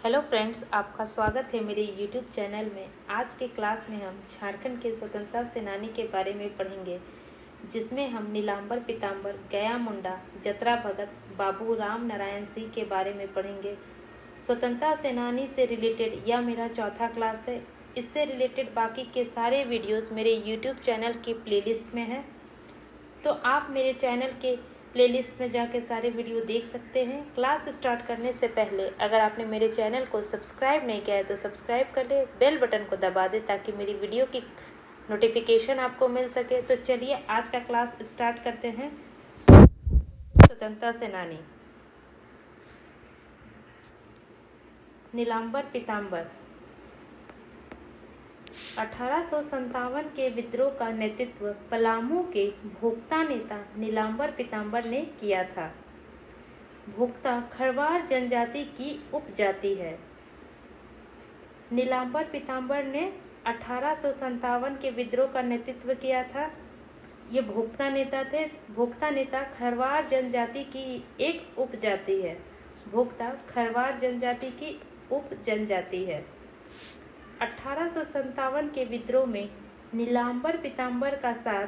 Hello friends, आपका स्वागत है मेरे यूट्यूब चैनल में। आज के क्लास में हम झारखंड के स्वतंत्रता सेनानी के बारे में पढ़ेंगे, जिसमें हम नीलांबर पीताम्बर, गया मुंडा, जतरा भगत, बाबू राम नारायण सिंह के बारे में पढ़ेंगे। स्वतंत्रता सेनानी से रिलेटेड यह मेरा चौथा क्लास है। इससे रिलेटेड बाकी के सारे वीडियोस मेरे यूट्यूब चैनल की प्लेलिस्ट में है, तो आप मेरे चैनल के प्लेलिस्ट में जाके सारे वीडियो देख सकते हैं। क्लास स्टार्ट करने से पहले अगर आपने मेरे चैनल को सब्सक्राइब नहीं किया है तो सब्सक्राइब कर ले, बेल बटन को दबा दे ताकि मेरी वीडियो की नोटिफिकेशन आपको मिल सके। तो चलिए आज का क्लास स्टार्ट करते हैं। स्वतंत्रता सेनानी नीलांबर पीताम्बर। 1857 के विद्रोह का नेतृत्व पलामू के भोक्ता नेता नीलांबर पीताम्बर ने किया था। भोक्ता खरवार जनजाति की उपजाति है। नीलांबर पीताम्बर ने 1857 के विद्रोह का नेतृत्व किया था। ये भोक्ता नेता थे। भोक्ता नेता खरवार जनजाति की एक उपजाति है। भोक्ता खरवार जनजाति की उप जनजाति है। 1857 के विद्रोह में नीलांबर पीताम्बर का साथ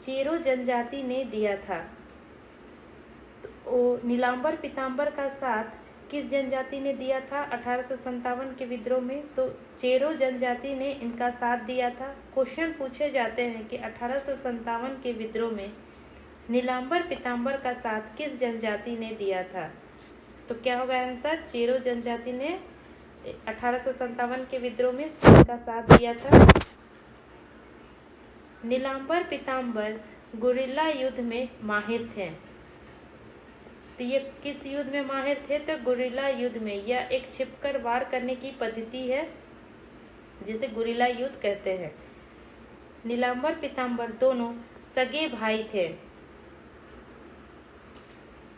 चेरो जनजाति ने दिया था। तो नीलांबर पीताम्बर का साथ किस जनजाति ने दिया था 1857 के विद्रोह में? तो चेरो जनजाति ने इनका साथ दिया था। क्वेश्चन पूछे जाते हैं कि 1857 के विद्रोह में नीलांबर पीताम्बर का साथ किस जनजाति ने दिया था? तो क्या होगा आंसर? चेरो जनजाति ने 1857 के विद्रोह में इनका साथ दिया था। नीलांबर पीताम्बर गुरिल्ला युद्ध में माहिर थे। तो ये किस युद्ध में माहिर थे? तो गुरिल्ला युद्ध में। यह एक छिपकर वार करने की पद्धति है जिसे गुरिल्ला युद्ध कहते हैं। नीलांबर पीताम्बर दोनों सगे भाई थे।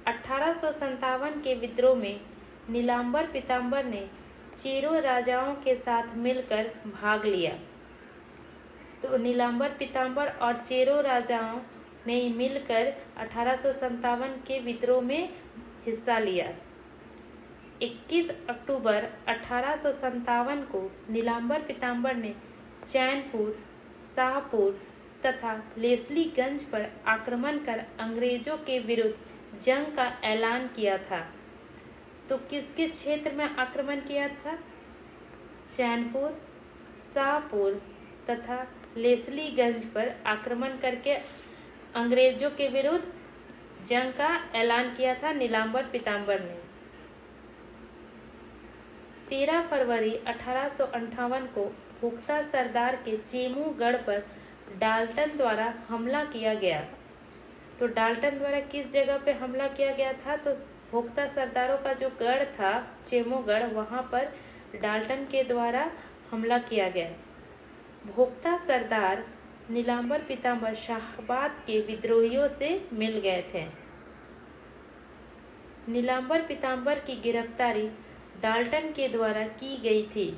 1857 के विद्रोह में नीलांबर पीताम्बर ने चेरो राजाओं के साथ मिलकर भाग लिया। तो नीलांबर पीताम्बर और चेरो राजाओं ने मिलकर 1857 के विद्रोह में हिस्सा लिया। 21 अक्टूबर 1857 को नीलांबर पीताम्बर ने चैनपुर, शाहपुर तथा लेस्लीगंज पर आक्रमण कर अंग्रेजों के विरुद्ध जंग का ऐलान किया था। तो किस किस क्षेत्र में आक्रमण किया था? चैनपुर, शाहपुर तथा लेस्लीगंज पर आक्रमण करके अंग्रेजों के विरुद्ध जंग का ऐलान किया था नीलांबर पीताम्बर ने। 13 फरवरी 1858 को भोक्ता सरदार के चेमूगढ़ पर डाल्टन द्वारा हमला किया गया। तो डाल्टन द्वारा किस जगह पे हमला किया गया था? तो भोक्ता सरदारों का जो गढ़ था चेमूगढ़, वहां पर डाल्टन के द्वारा हमला किया गया। भोक्ता सरदार नीलांबर पीताम्बर शाहाबाद के विद्रोहियों से मिल गए थे। नीलांबर पीताम्बर की गिरफ्तारी डाल्टन के द्वारा की गई थी।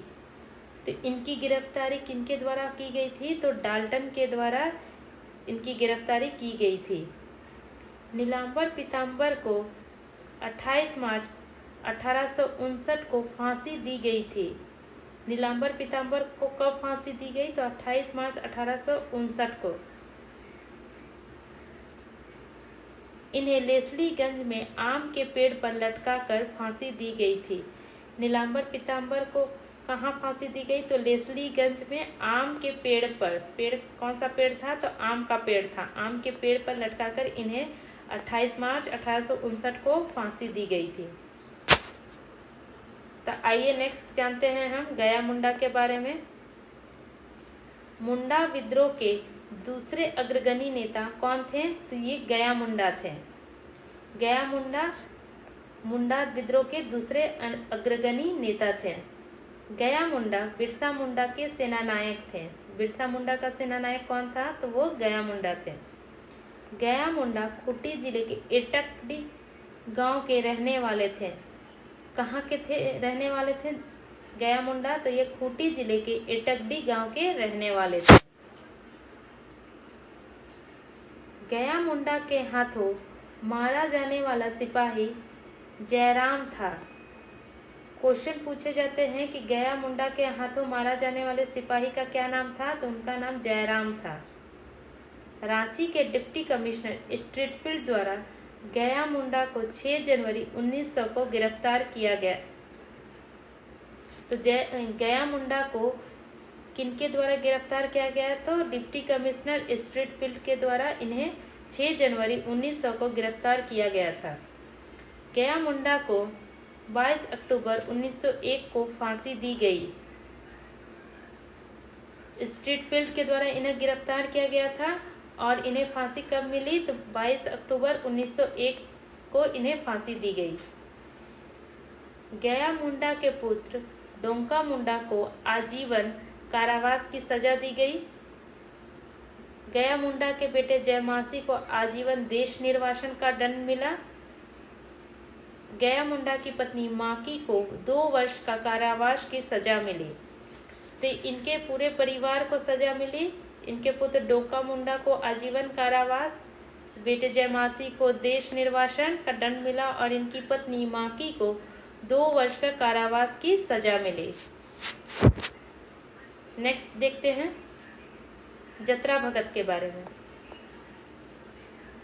तो इनकी गिरफ्तारी किनके द्वारा की गई थी? तो डाल्टन के द्वारा इनकी गिरफ्तारी की गई थी। नीलांबर पीताम्बर को 28 मार्च 1859 को फांसी दी गई थी। नीलांबर पीताम्बर को कब फांसी दी गई? तो 28 मार्च 1859 को। इन्हें लेस्लीगंज में आम के पेड़ पर लटकाकर फांसी दी गई थी। नीलांबर पीताम्बर को कहाँ फांसी दी गई? तो लेस्लीगंज में आम के पेड़ पर। पेड़ कौन सा पेड़ था? तो आम का पेड़ था। आम के पेड़ पर लटकाकर इन्हें 28 मार्च 1859 को फांसी दी गई थी। तो आइए नेक्स्ट जानते हैं हम गया मुंडा के बारे में। मुंडा विद्रोह के दूसरे अग्रगणी नेता कौन थे? तो ये गया मुंडा थे। गया मुंडा विद्रोह के दूसरे अग्रगणी नेता थे। गया मुंडा बिरसा मुंडा के सेनानायक थे। बिरसा मुंडा का सेनानायक कौन था? तो वो गया मुंडा थे। गया मुंडा खूंटी जिले के एटकडी गांव के रहने वाले थे। कहाँ के थे रहने वाले थे गया मुंडा? तो ये खूंटी जिले के एटकडी गांव के रहने वाले थे। गया मुंडा के हाथों मारा जाने वाला सिपाही जयराम था। क्वेश्चन पूछे जाते हैं कि गया मुंडा के हाथों मारा जाने वाले सिपाही का क्या नाम था, तो उनका नाम जयराम था। रांची के डिप्टी कमिश्नर स्ट्रीटफील्ड द्वारा गया मुंडा को 6 जनवरी 1900 को गिरफ्तार किया गया। तो गया मुंडा को किनके द्वारा गिरफ्तार किया गया, तो डिप्टी कमिश्नर स्ट्रीटफील्ड के द्वारा इन्हें 6 जनवरी 1900 को गिरफ्तार किया गया था। गया मुंडा को 22 अक्टूबर 1901 को फांसी दी गई। स्ट्रीटफील्ड के द्वारा इन्हें गिरफ्तार किया गया था और इन्हें फांसी कब मिली, तो 22 अक्टूबर 1901 को इन्हें फांसी दी गई। गया मुंडा के पुत्र डोंका मुंडा को आजीवन कारावास की सजा दी गई। गया मुंडा के बेटे जयमासी को आजीवन देश निर्वासन का दंड मिला। गया मुंडा की पत्नी माकी को 2 वर्ष का कारावास की सजा मिली। तो इनके पूरे परिवार को सजा मिली। इनके पुत्र डोंका मुंडा को आजीवन कारावास, बेटे जयमासी को देश निर्वासन का दंड मिला और इनकी पत्नी माकी को 2 वर्ष का कारावास की सजा मिली। नेक्स्ट देखते हैं जतरा भगत के बारे में।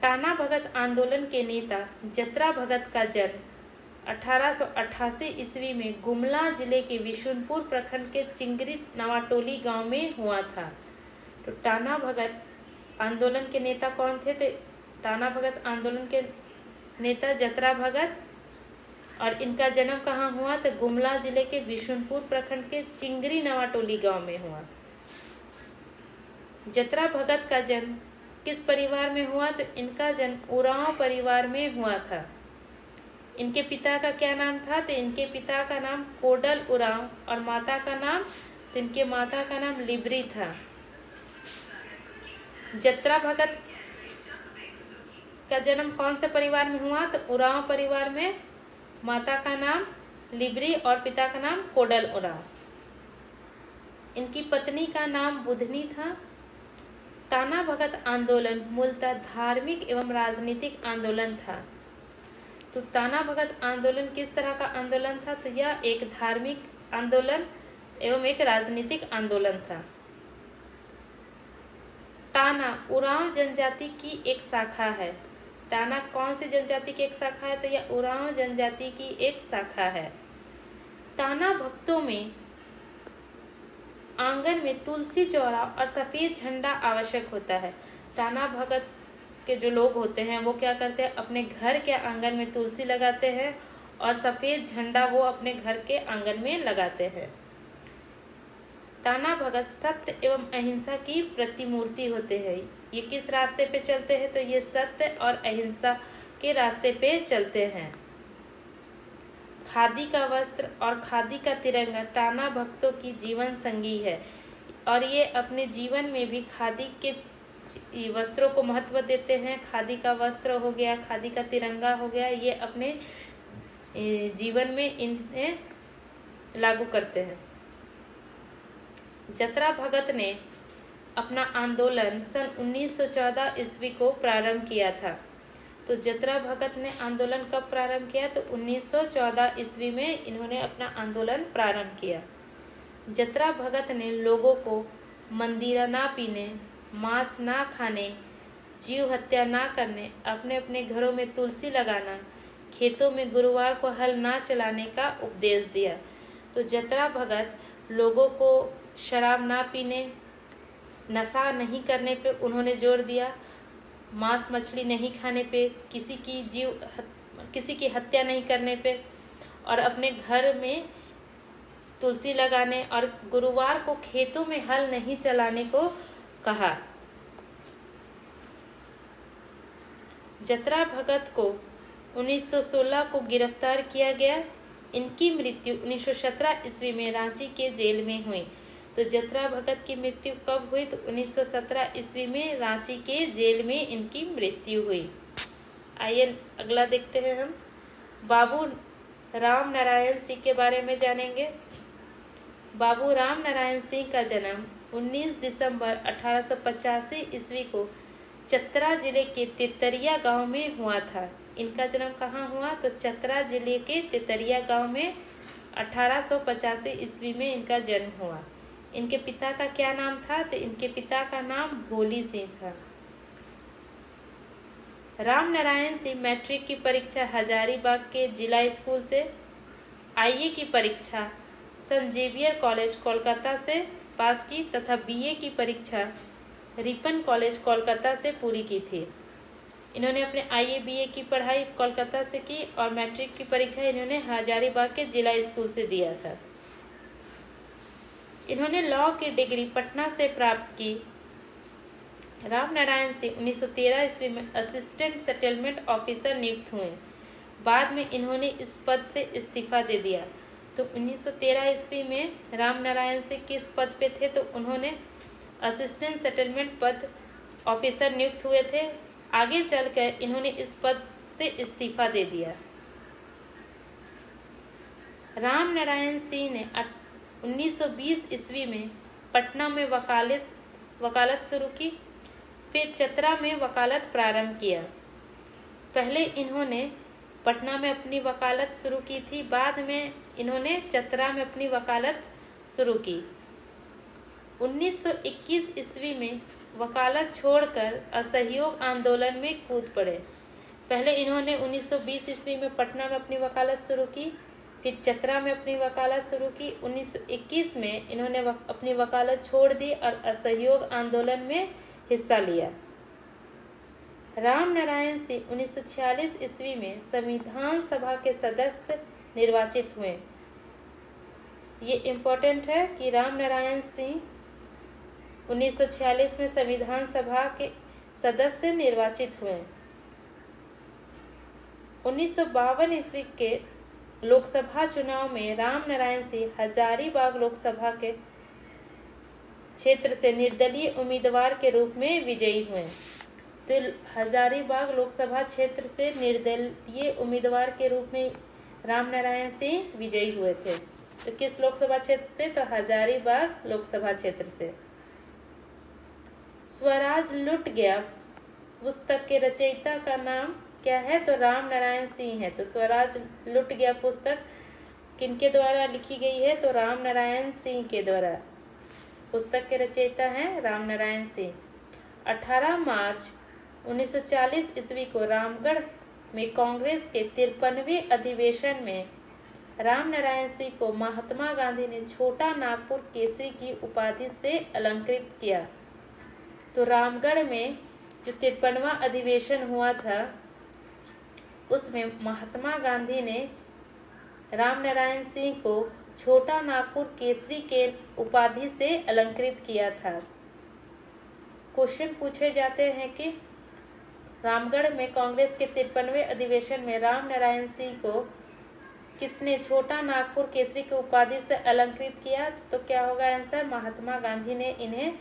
टाना भगत आंदोलन के नेता जतरा भगत का जन्म 1888 ईस्वी में गुमला जिले के विशुनपुर प्रखंड के चिंगरी नवाटोली गांव में हुआ था। तो टाना भगत आंदोलन के नेता कौन थे, तो टाना भगत आंदोलन के नेता जतरा भगत, और इनका जन्म कहाँ हुआ, तो गुमला जिले के विशुनपुर प्रखंड के चिंगरी नवाटोली गांव में हुआ। जतरा भगत का जन्म किस परिवार में हुआ, तो इनका जन्म उरांव परिवार में हुआ था। इनके पिता का क्या नाम था, तो इनके पिता का नाम कोडल उरांव और माता का नाम, तो इनके माता का नाम लिबरी था। जतरा भगत का जन्म कौन से परिवार में हुआ, तो उरांव परिवार में, माता का नाम लिबरी और पिता का नाम कोडल उरांव। इनकी पत्नी का नाम बुधनी था। टाना भगत आंदोलन मूलतः धार्मिक एवं राजनीतिक आंदोलन था। तो टाना भगत आंदोलन किस तरह का आंदोलन था, तो यह एक धार्मिक आंदोलन एवं एक राजनीतिक आंदोलन था। टाना उरांव जनजाति की एक शाखा है। टाना कौन सी जनजाति की एक शाखा है, तो यह उरांव जनजाति की एक शाखा है। टाना भक्तों में आंगन में तुलसी चौरा और सफेद झंडा आवश्यक होता है। टाना भगत के जो लोग होते हैं वो क्या करते हैं, अपने घर के आंगन में तुलसी लगाते हैं और सफेद झंडा वो अपने घर के आंगन में लगाते हैं। टाना भगत सत्य एवं अहिंसा की प्रतिमूर्ति होते हैं। ये किस रास्ते पे चलते हैं, तो ये सत्य और अहिंसा के रास्ते पे चलते हैं। खादी का वस्त्र और खादी का तिरंगा टाना भक्तों की जीवन संगी है और ये अपने जीवन में भी खादी के वस्त्रों को महत्व देते हैं। खादी का वस्त्र हो गया, खादी का तिरंगा हो गया, ये अपने जीवन में इन्हें लागू करते हैं। जतरा भगत ने अपना आंदोलन सन 1914 ईस्वी को प्रारंभ किया था। तो जतरा भगत ने आंदोलन कब प्रारंभ किया, तो 1914 ईस्वी में इन्होंने अपना आंदोलन प्रारंभ किया। जतरा भगत ने लोगों को मंदिरा ना पीने, मांस ना खाने, जीव हत्या ना करने, अपने अपने घरों में तुलसी लगाना, खेतों में गुरुवार को हल ना चलाने का उपदेश दिया। तो जतरा भगत लोगों को शराब ना पीने, नशा नहीं करने पे उन्होंने जोर दिया, मांस मछली नहीं खाने पे, किसी की हत्या नहीं करने पे और अपने घर में तुलसी लगाने और गुरुवार को खेतों में हल नहीं चलाने को कहा। जतरा भगत को 1916 को गिरफ्तार किया गया। इनकी मृत्यु 1917 ईस्वी में रांची के जेल में हुई। तो जतरा भगत की मृत्यु कब हुई, तो 1917 ईस्वी में रांची के जेल में इनकी मृत्यु हुई। आइए अगला देखते हैं हम बाबू राम नारायण सिंह के बारे में जानेंगे। बाबू राम नारायण सिंह का जन्म 19 दिसंबर 1885 ईस्वी को चतरा जिले के तेतरिया गांव में हुआ था। इनका जन्म कहाँ हुआ, तो चतरा जिले के तेतरिया गांव में 1885 ईस्वी में इनका जन्म हुआ। इनके पिता का क्या नाम था? तो इनके पिता का नाम भोली सिंह था। राम नारायण सिंह मैट्रिक की परीक्षा हजारीबाग के जिला स्कूल से, आईए की परीक्षा सेंट जेवियर कॉलेज कोलकाता से पास की तथा बीए की परीक्षा रिपन कॉलेज कोलकाता से पूरी की थी। इन्होंने अपने आईए बीए की पढ़ाई कोलकाता से की और मैट्रिक की परीक्षा इन्होंने हजारीबाग के जिला स्कूल से दिया था। इन्होंने लॉ की डिग्री पटना से प्राप्त की। राम नारायण सिंह 1913 ईस्वी में असिस्टेंट सेटलमेंट ऑफिसर नियुक्त हुए। बाद में इन्होंने इस पद से इस्तीफा दे दिया। तो 1913 ईस्वी में राम नारायण सिंह किस पद पे थे? तो उन्होंने असिस्टेंट सेटलमेंट पद ऑफिसर नियुक्त हुए थे। आगे चलकर इन्होंने इस पद से इस्तीफा दे दिया। राम नारायण सिंह ने 1920 ईस्वी में पटना में वकालत शुरू की, फिर चतरा में वकालत प्रारंभ किया। पहले इन्होंने पटना में अपनी वकालत शुरू की थी, बाद में इन्होंने चतरा में अपनी वकालत शुरू की। 1921 ईस्वी में वकालत छोड़कर असहयोग आंदोलन में कूद पड़े। पहले इन्होंने 1920 ईस्वी में पटना में अपनी वकालत शुरू की, फिर चतरा में अपनी वकालत शुरू की। 1921 में इन्होंने अपनी वकालत छोड़ दी और असहयोग आंदोलन में हिस्सा लिया। राम नारायण सिंह 1946 ईस्वी में संविधान सभा के सदस्य निर्वाचित हुए। ये इम्पोर्टेंट है कि राम नारायण सिंह 1946 में संविधान सभा के सदस्य निर्वाचित हुए। 1952 ईस्वी के लोकसभा चुनाव में राम नारायण सिंह हजारीबाग लोकसभा के क्षेत्र से निर्दलीय उम्मीदवार के रूप में विजयी हुए। तो हजारीबाग लोकसभा क्षेत्र से निर्दलीय उम्मीदवार के रूप में राम नारायण सिंह विजयी हुए थे। तो किस लोकसभा क्षेत्र से? तो हजारीबाग लोकसभा क्षेत्र से। स्वराज लुट गया पुस्तक के रचयिता का नाम क्या है? तो राम नारायण सिंह है। तो स्वराज लुट गया पुस्तक किनके द्वारा लिखी गई है? तो राम नारायण सिंह के द्वारा। पुस्तक के रचयिता हैं राम नारायण सिंह। 18 मार्च 1940 ईस्वी को रामगढ़ में कांग्रेस के 53वें अधिवेशन में राम नारायण सिंह को महात्मा गांधी ने छोटा नागपुर केसरी की उपाधि से अलंकृत किया। तो रामगढ़ में जो 53वां अधिवेशन हुआ था उसमें महात्मा गांधी ने राम नारायण सिंह को छोटा नागपुर केसरी के उपाधि से अलंकृत किया था। क्वेश्चन पूछे जाते हैं कि रामगढ़ में कांग्रेस के 53वें अधिवेशन में राम नारायण सिंह को किसने छोटा नागपुर केसरी की उपाधि से अलंकृत किया? तो क्या होगा आंसर? महात्मा गांधी ने इन्हें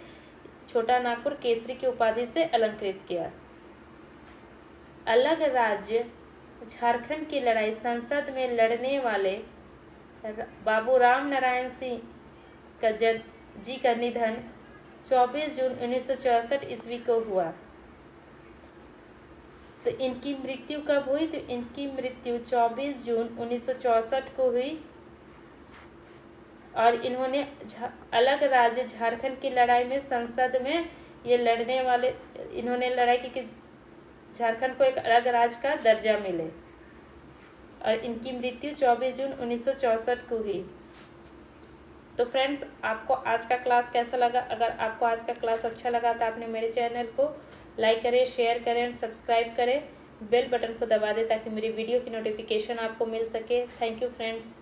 छोटा नागपुर केसरी की उपाधि से अलंकृत किया। अलग राज्य झारखंड की लड़ाई संसद में लड़ने वाले बाबू राम नारायण सिंह का निधन 24 जून 1964 ईस्वी को हुआ। तो इनकी मृत्यु कब हुई? तो इनकी मृत्यु 24 जून 1964 को हुई और इन्होंने अलग राज्य झारखंड की लड़ाई में संसद में ये लड़ने वाले इन्होंने लड़ाई की कि झारखंड को एक अलग राज्य का दर्जा मिले और इनकी मृत्यु 24 जून 1964 को हुई। तो फ्रेंड्स, आपको आज का क्लास कैसा लगा? अगर आपको आज का क्लास अच्छा लगा तो आपने मेरे चैनल को लाइक करें, शेयर करें और सब्सक्राइब करें। बेल बटन को दबा दें ताकि मेरी वीडियो की नोटिफिकेशन आपको मिल सके। Thank you friends.